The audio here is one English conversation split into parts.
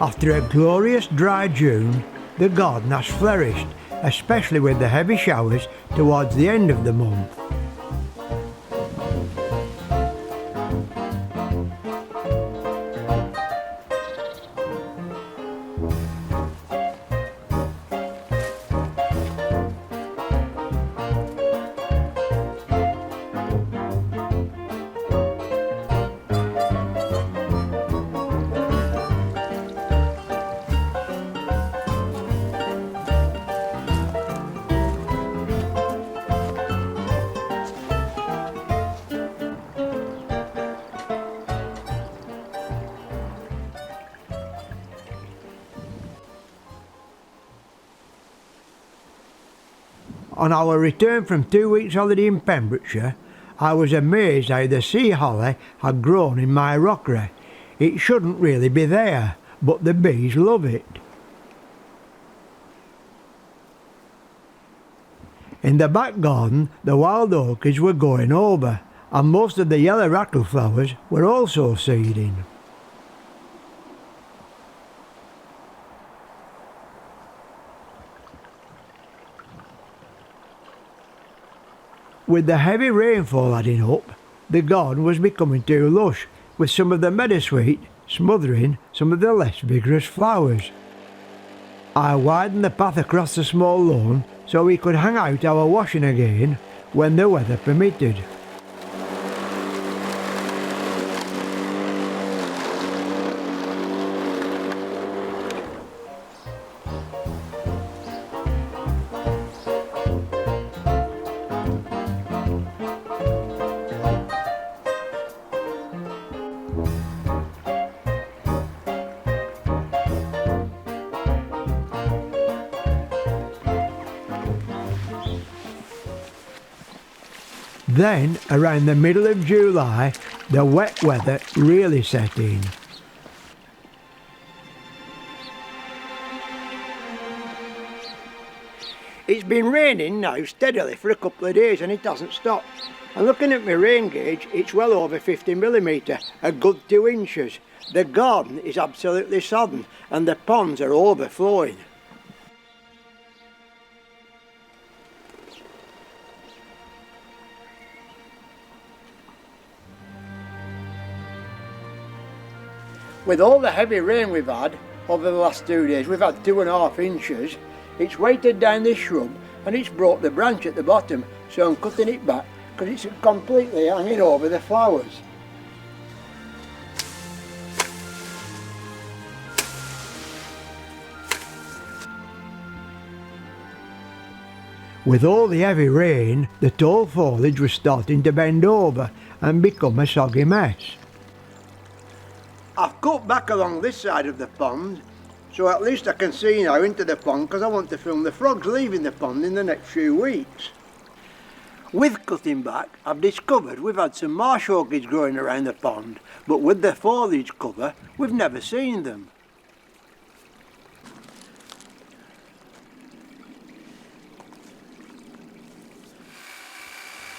After a glorious dry June, the garden has flourished, especially with the heavy showers towards the end of the month. On our return from 2 weeks holiday in Pembrokeshire, I was amazed how the sea holly had grown in my rockery. It shouldn't really be there, but the bees love it. In the back garden, the wild orchids were going over, and most of the yellow rattle flowers were also seeding. With the heavy rainfall adding up, the garden was becoming too lush, with some of the meadowsweet smothering some of the less vigorous flowers. I widened the path across the small lawn so we could hang out our washing again when the weather permitted. Then, around the middle of July, the wet weather really set in. It's been raining now steadily for a couple of days and it hasn't stopped. And looking at my rain gauge, it's well over 50mm, a good 2 inches. The garden is absolutely sodden and the ponds are overflowing. With all the heavy rain we've had over the last 2 days, we've had 2.5 inches, it's weighted down this shrub and it's broke the branch at the bottom, so I'm cutting it back because it's completely hanging over the flowers. With all the heavy rain, the tall foliage was starting to bend over and become a soggy mess. I've cut back along this side of the pond, so at least I can see now into the pond because I want to film the frogs leaving the pond in the next few weeks. With cutting back, I've discovered we've had some marsh orchids growing around the pond, but with the foliage cover, we've never seen them.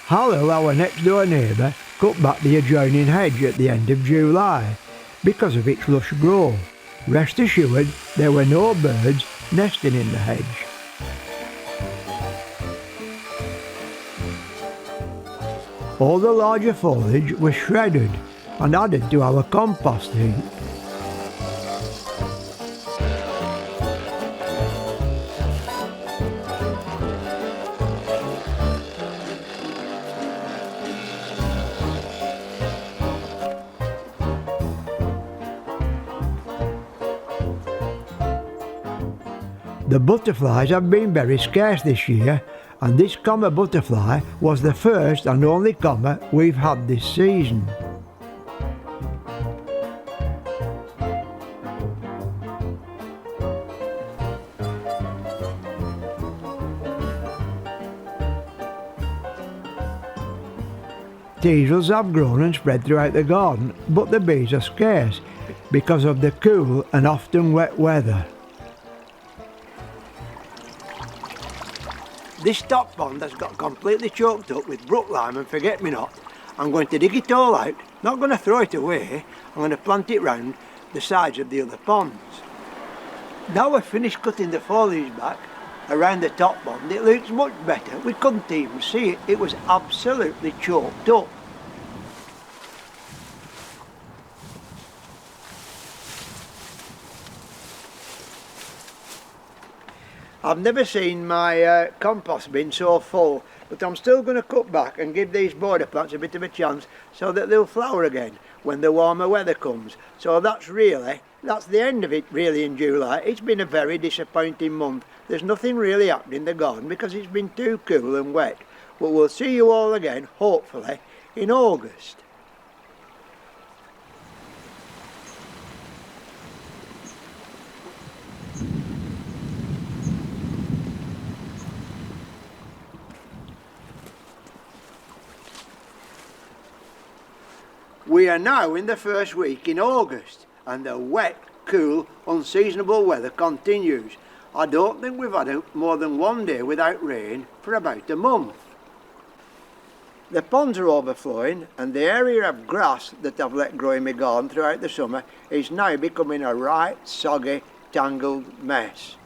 Halil, our next door neighbour, cut back the adjoining hedge at the end of July because of its lush growth. Rest assured, there were no birds nesting in the hedge. All the larger foliage was shredded and added to our compost heap. The butterflies have been very scarce this year, and this comma butterfly was the first and only comma we've had this season. Teasels have grown and spread throughout the garden, but the bees are scarce because of the cool and often wet weather. This top pond has got completely choked up with brooklime and forget-me-not. I'm going to dig it all out, not going to throw it away, I'm going to plant it round the sides of the other ponds. Now I've finished cutting the foliage back around the top bond, it looks much better. We couldn't even see it, it was absolutely choked up. I've never seen my compost bin so full, but I'm still going to cut back and give these border plants a bit of a chance so that they'll flower again when the warmer weather comes. So that's the end of it really in July. It's been a very disappointing month. There's nothing really happening in the garden because it's been too cool and wet. But we'll see you all again, hopefully, in August. We are now in the first week in August and the wet, cool, unseasonable weather continues. I don't think we've had more than one day without rain for about a month. The ponds are overflowing and the area of grass that I've let grow in my garden throughout the summer is now becoming a right soggy, tangled mess.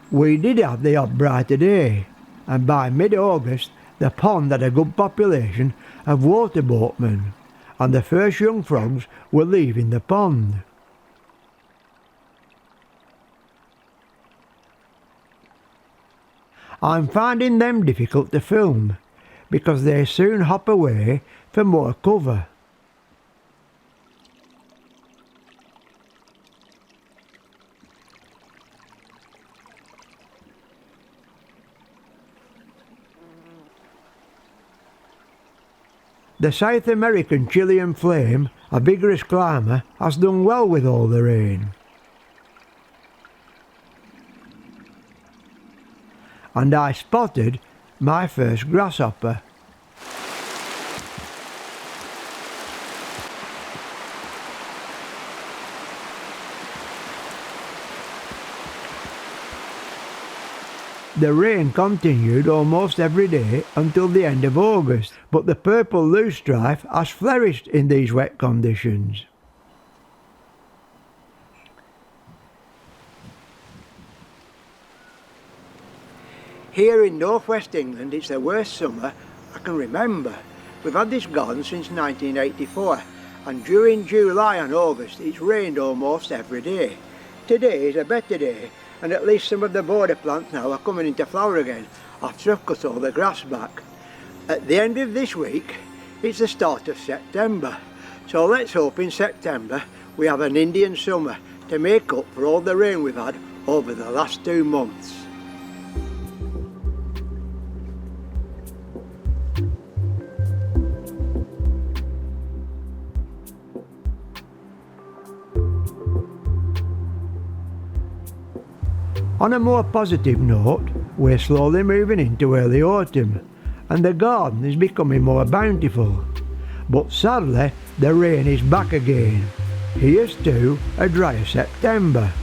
We did have the odd brighter day, and by mid-August the pond had a good population of water boatmen, and the first young frogs were leaving the pond. I'm finding them difficult to film, because they soon hop away for more cover. The South American Chilean flame, a vigorous climber, has done well with all the rain. And I spotted my first grasshopper. The rain continued almost every day until the end of August, but the purple loosestrife has flourished in these wet conditions. Here in northwest England it's the worst summer I can remember. We've had this garden since 1984 and during July and August it's rained almost every day. Today is a better day and at least some of the border plants now are coming into flower again after I've cut all the grass back. At the end of this week it's the start of September, so let's hope in September we have an Indian summer to make up for all the rain we've had over the last 2 months. On a more positive note, we're slowly moving into early autumn and the garden is becoming more bountiful. But sadly, the rain is back again. Here's to a drier September.